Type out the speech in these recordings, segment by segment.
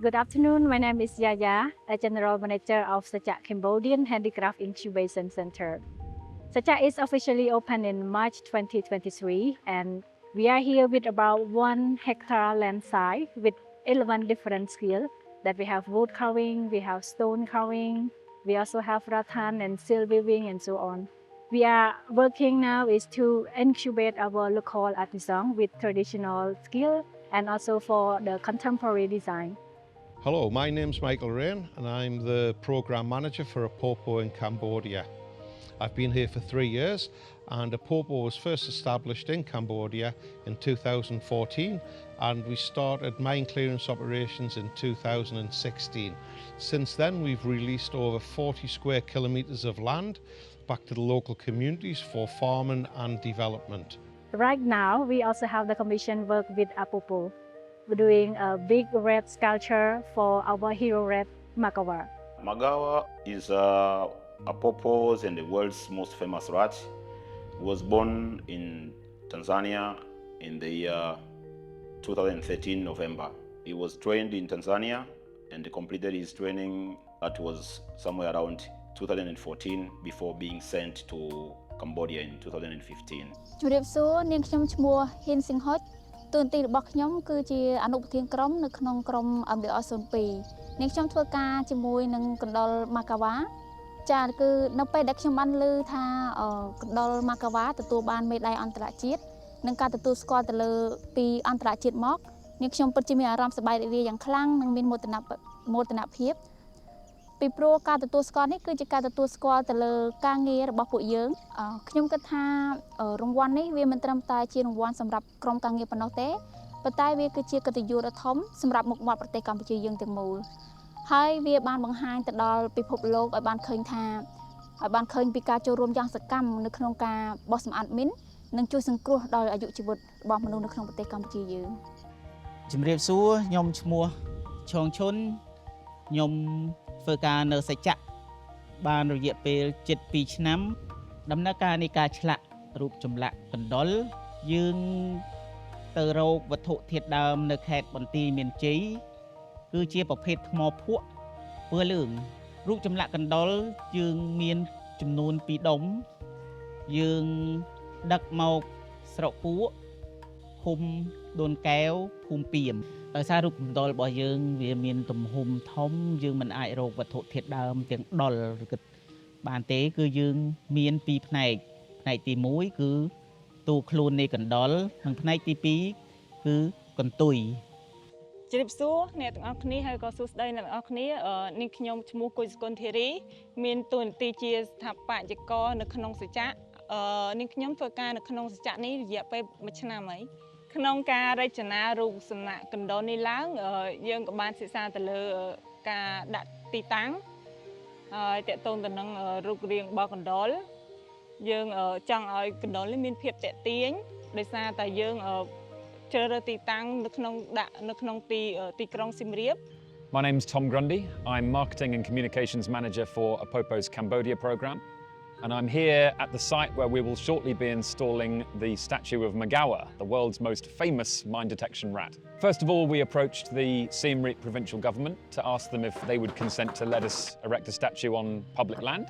Good afternoon. My name is Yaya, a General Manager of Sajak Cambodian Handicraft Incubation Center. Sajak is officially opened in March 2023, and we are here with about 1 hectare land site with 11 different skills that we have wood carving, we have stone carving, we also have rattan and silk weaving and so on. We are working now is to incubate our local artisan with traditional skill and also for the contemporary design. Hello, my name's Michael Rain and I'm the Programme Manager for Apopo in Cambodia. I've been here for 3 years and Apopo was first established in Cambodia in 2014 and we started mine clearance operations in 2016. Since then we've released over 40 square kilometres of land back to the local communities for farming and development. Right now, we also have the commission work with Apopo. We're doing a big red sculpture for our hero red Magawa. Magawa is Apopo's and the world's most famous rat. He was born in Tanzania in the year 2013 November. He was trained in Tanzania and completed his training that was somewhere around 2014 before being sent to Cambodia in 2015. តួនាទីរបស់ខ្ញុំគឺជាអនុប្រធានក្រុមនៅក្នុងក្រុម MDR02 នាងខ្ញុំធ្វើការជាមួយនឹងកណ្ដុរ Magawa ចាគឺនៅពេលដែលខ្ញុំបានឮថាកណ្ដុរ Magawa ទទួលបានមេដាយអន្តរជាតិនិងការទទួលស្គាល់ទៅលើពីអន្តរជាតិមកនាងខ្ញុំពិតជាមានអារម្មណ៍សប្បាយរីករាយយ៉ាងខ្លាំងនិងមានមោទនភាពពីព្រោះការទទួលស្គាល់នេះគឺជាការទទួលស្គាល់ទៅលើការងាររបស់ពួកយើងខ្ញុំគិតថារង្វាន់នេះវាមិនត្រឹមតែជារង្វាន់សម្រាប់ក្រុមការងារប៉ុណ្ណោះទេប៉ុន្តែវាគឺជាកិត្តិយសដ៏ធំសម្រាប់មុខមាត់ប្រទេសកម្ពុជាយើងទាំងមូលហើយវាបានបង្ហាញទៅដល់ពិភពលោកឲ្យបានឃើញពីការចូលរួមយ៉ាងសកម្មនៅក្នុងការបោះសម្អាតមីននិងជួយសង្គ្រោះដល់អាយុជីវិតរបស់មនុស្សនៅក្នុងប្រទេសកម្ពុជាយើងជំរាបសួរខ្ញុំឈ្មោះឈងឈុនខ្ញុំធ្វើការនៅសច្ចៈបានរយៈពេលជិត2ឆ្នាំដំណើរការនៃការឆ្លាក់រូបចម្លាក់កណ្ដុរយើងទៅរកវត្ថុធាតុដើមនៅខេត្តបន្ទាយមានជ័យគឺជាប្រភេទថ្មភក់ពណ៌លឿងរូបចម្លាក់កណ្ដុរយើងមានចំនួន2ដុំយើងដឹកមកស្រុកពួកភូមិដូនកែវភូមិពីមដោយសាររូបកណ្ដុររបស់យើងវាមានទំហំធំយើងមិនអាចរកវត្ថុធាតុដើមទាំងដុលឬក៏បានទេគឺយើងមាន2ផ្នែកទី1គឺតួខ្លួននៃកណ្ដុរនិងផ្នែកទី2គឺកន្ទុយជំរាបសួរអ្នកទាំងអស់គ្នាហើយក៏សួស្តីអ្នកទាំងអស់គ្នានាងខ្ញុំឈ្មោះគុយសកុនធីរីមានតួនាទីជាស្ថាបត្យករនៅក្នុងសច្ចៈនាងខ្ញុំធ្វើការនៅក្នុងសច្ចៈនេះរយៈពេល1ឆ្នាំហើយក្នុងការរចនារូបសំណាកកណ្ដុរនេះឡើងយើងក៏បានសិក្សាទៅលើការដាក់ទីតាំងហើយតកតងទៅនឹងរូបរាងរបស់កណ្ដុរយើងចង់ឲ្យកណ្ដុរនេះមានភាពតាក់ទាញដោយសារតែយើងជ្រើសរើសទីតាំងនៅក្នុងទីក្រុងសៀមរាប My name's Tom Grundy. I'm Marketing and Communications Manager for Apopo's Cambodia program. And I'm here at the site where we will shortly be installing the statue of Magawa, the world's most famous mine detection rat. First of all, we approached the Siem Reap provincial government to ask them if they would consent to let us erect a statue on public land.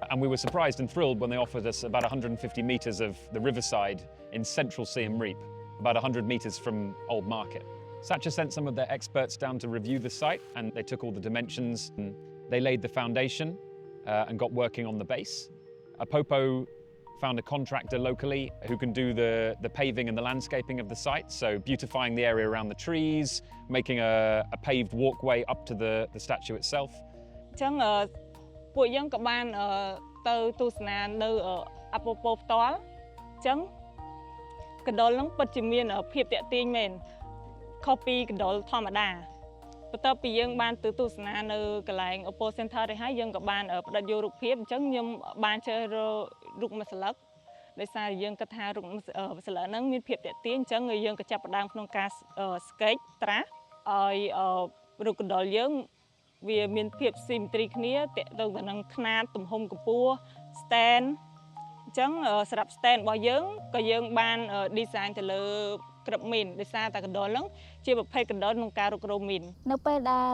And we were surprised and thrilled when they offered us about 150 metres of the riverside in central Siem Reap, about 100 metres from Old Market. Satcha sent some of their experts down to review the site and they took all the dimensions and they laid the foundation and got working on the base. Apopo found a contractor locally who can do the paving and the landscaping of the site, so beautifying the area around the trees, making a paved walkway up to the statue itself. ចឹងពួកយើងក៏បានទៅទស្សនានៅApopoផ្ទាល់ចឹងកណ្ដុរនឹងពិតជាមានភាពតាក់ទាញមែនខុសពីកណ្ដុរធម្មតាបន្ទាប់ពីយើងបានទៅទស្សនានៅកន្លែង Oppo Center នេះហើយយើងក៏បានផ្ដិតយករូបភាពអញ្ចឹងខ្ញុំបានជ្រើសរើសរូបមួយស្លឹកដោយសារយើងគិតថារូបស្លឹកហ្នឹងមានភាពតាក់ទាញអញ្ចឹងយើងក៏ចាប់ផ្ដើមក្នុងការ sketch ត្រាស់ឲ្យរូបកណ្ដុរយើងវាមានភាព symmetry គ្នាតាក់ទងទៅនឹងຂ្នាតទំហំកម្ពស់ stand អញ្ចឹងសម្រាប់ stand របស់យើងក៏យើងបាន design ទៅលើ ក្រឹបមីនដោយសារតែកណ្ដុរហ្នឹងជាប្រភេទកណ្ដុរក្នុងការរុករកមីន នៅពេលដែល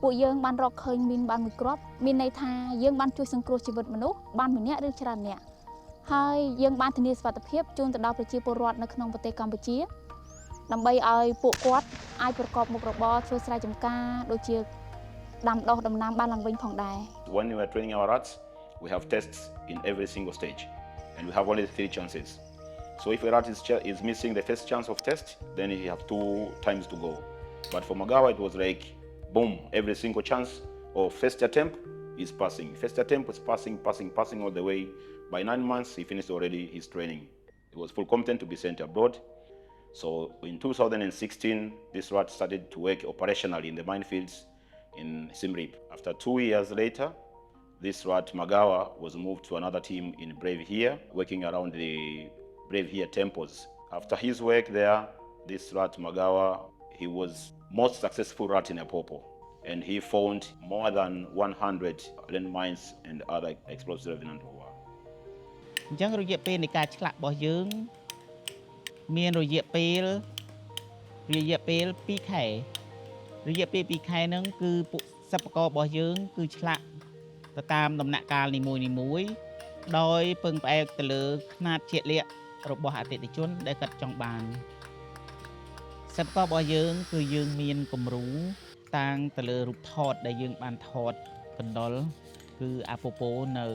ពួកយើងបានរកឃើញមីនបានមួយគ្រាប់មានន័យថាយើងបានជួយសង្គ្រោះជីវិតមនុស្សបានម្នាក់ឬច្រើនអ្នកហើយយើងបានធានាសុវត្ថិភាពជូនទៅដល់ប្រជាពលរដ្ឋនៅក្នុងប្រទេសកម្ពុជាដើម្បីឲ្យពួកគាត់អាចប្រកបមុខរបរធ្វើស្រែចម្ការដូចជាដាំដុះដំណាំបានឡើងវិញផងដែរ When we are training our rats, we have tests in every single stage, and we have only 3 chances. So if a rat is missing the first chance of test, then he have 2 times to go. But for Magawa, it was like, boom, every single chance of first attempt is passing. First attempt was passing all the way. By 9 months, he finished already his training. He was full competent to be sent abroad. So in 2016, this rat started to work operationally in the minefields in Siem Reap. After 2 years later, this rat Magawa was moved to another team in Brave Here, working around the Brave Here temples. After his work there, this rat Magawa, he was most successful rat in Apopo, and he found more than 100 landmines and other explosives in Andover. អញ្ចឹងរយៈពេលនៃការឆ្លាក់របស់យើងមានរយៈពេល2ខែរយៈពេល2ខែហ្នឹងគឺពួកសិប្បកររបស់យើងគឺឆ្លាក់ទៅតាមដំណាក់កាលនីមួយៗដោយពឹងផ្អែកទៅលើຂະຫນាតជាក់លាក់របស់អតិថិជនដែលគាត់ចង់បានសិប្បកររបស់យើងគឺយើងមានគំរូតាំងទៅលើរូបថតដែលយើងបានថតកណ្ដុរគឺអាពពូនៅ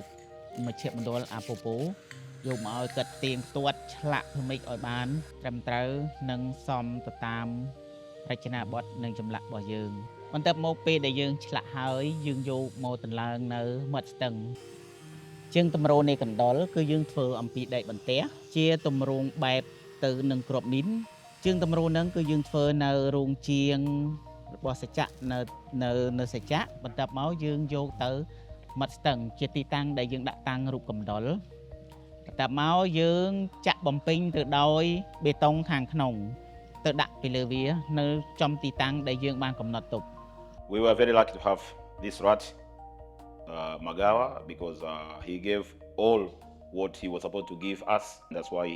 មជ្ឈមណ្ឌលអាពពូយកមកឲ្យគាត់ទៀងទាត់ឆ្លាក់ធ្វើម៉េចឲ្យបានត្រឹមត្រូវនិងសមទៅតាមរចនាបថនិងចម្លាក់របស់យើងបន្ទាប់មកពេលដែលយើងឆ្លាក់ហើយយើងយកមកតម្លើងនៅមាត់ស្ទឹងជាងតម្រូនៃកណ្ដុរគឺយើងធ្វើអំពីដែកបន្ទះជាតម្រងបែបទៅនឹងគ្រាប់មីនជាងតម្រូហ្នឹងគឺយើងធ្វើនៅរោងជាងរបស់សច្ចៈនៅសច្ចៈបន្ទាប់មកយើងយកទៅមាត់ស្ទឹងជាទីតាំងដែលយើងដាក់តាំងរូបកណ្ដុរបន្ទាប់មកយើងចាក់បំពេញទៅដោយបេតុងខាងក្នុងទៅដាក់ពីលើវានៅចំទីតាំងដែលយើងបានកំណត់ទុក We were very lucky to have this rat Magawa because he gave all what he was supposed to give us. That's why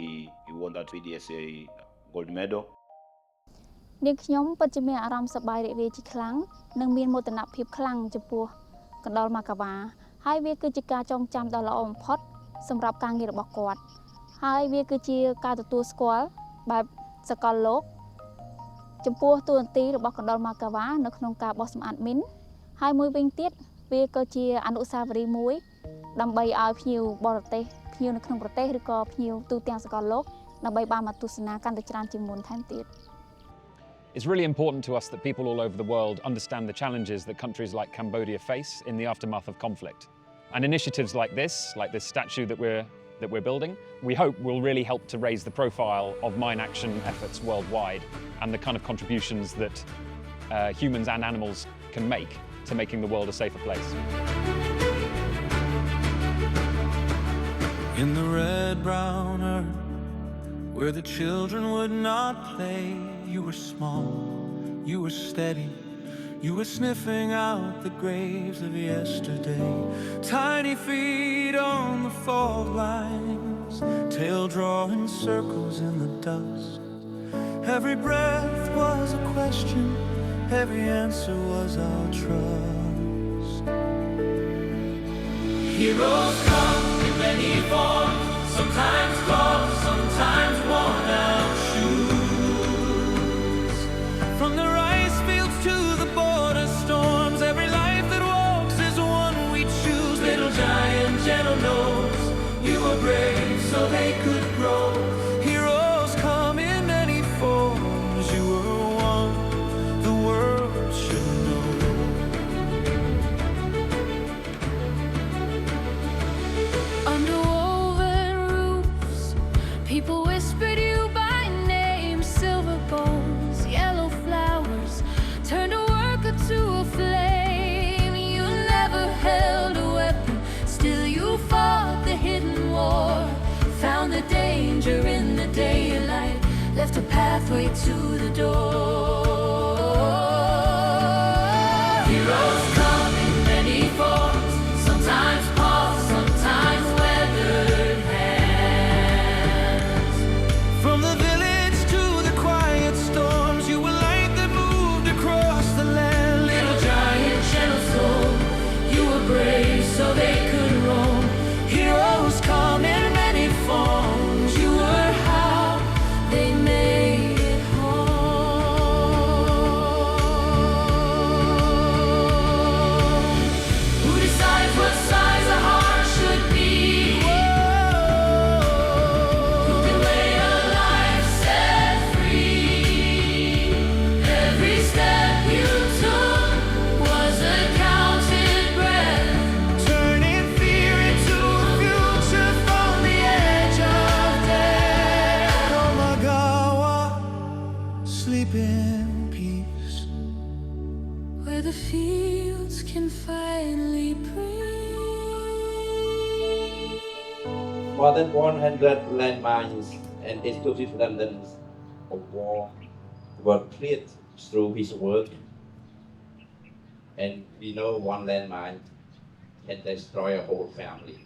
he won that VDSA gold medal. នាងខ្ញុំពិតជាមានអារម្មណ៍សប្បាយរីករាយជាខ្លាំងនិងមានមោទនភាពខ្លាំងចំពោះកណ្ដុរម៉ាកាវ៉ាហើយវាគឺជាការចងចាំដ៏ល្អបំផុតសម្រាប់ការងាររបស់គាត់ហើយវាគឺជាការទទួលស្គាល់បែបសកលលោកចំពោះតួនាទីរបស់កណ្ដុរម៉ាកាវ៉ានៅក្នុងការបោះសម្អាតមីនហើយមួយវិញទៀតវាក៏ជាអនុស្សាវរីយ៍មួយដើម្បីឲ្យភ្ញៀវបរទេសភ្ញៀវនៅក្នុងប្រទេសឬក៏ភ្ញៀវទូទាំងសកលលោកដើម្បីបានមកទស្សនាកាន់តែច្រើនជាងមុនថែមទៀត It's really important to us that people all over the world understand the challenges that countries like Cambodia face in the aftermath of conflict. And initiatives like this statue that we're building, we hope will really help to raise the profile of mine action efforts worldwide and the kind of contributions that humans and animals can make to making the world a safer place. In the red brown earth where the children would not play, you were small, you were steady, you were sniffing out the graves of yesterday. Tiny feet on the fault lines, tail drawing circles in the dust. Every breath was a question, every answer was our trust. Heroes come in many forms, sometimes clothes, sometimes worn out shoes. From the rice fields to the border storms, every life that walks is one we choose. Little giant, gentle nose, you were brave so they could grow. Heroes come in many forms, you were one the world should know. Under woven roofs, people whispered you by name. Silver bowls, yellow flowers, turned a worker to a flame. You never held a weapon, still you fought the hidden war. Found the danger in the daylight, left a pathway to the door. Heroes come in many forms, sometimes paws, sometimes weathered hands. From the village to More than 100 landmines and explosive remnants of war were cleared through his work. And we know one landmine can destroy a whole family.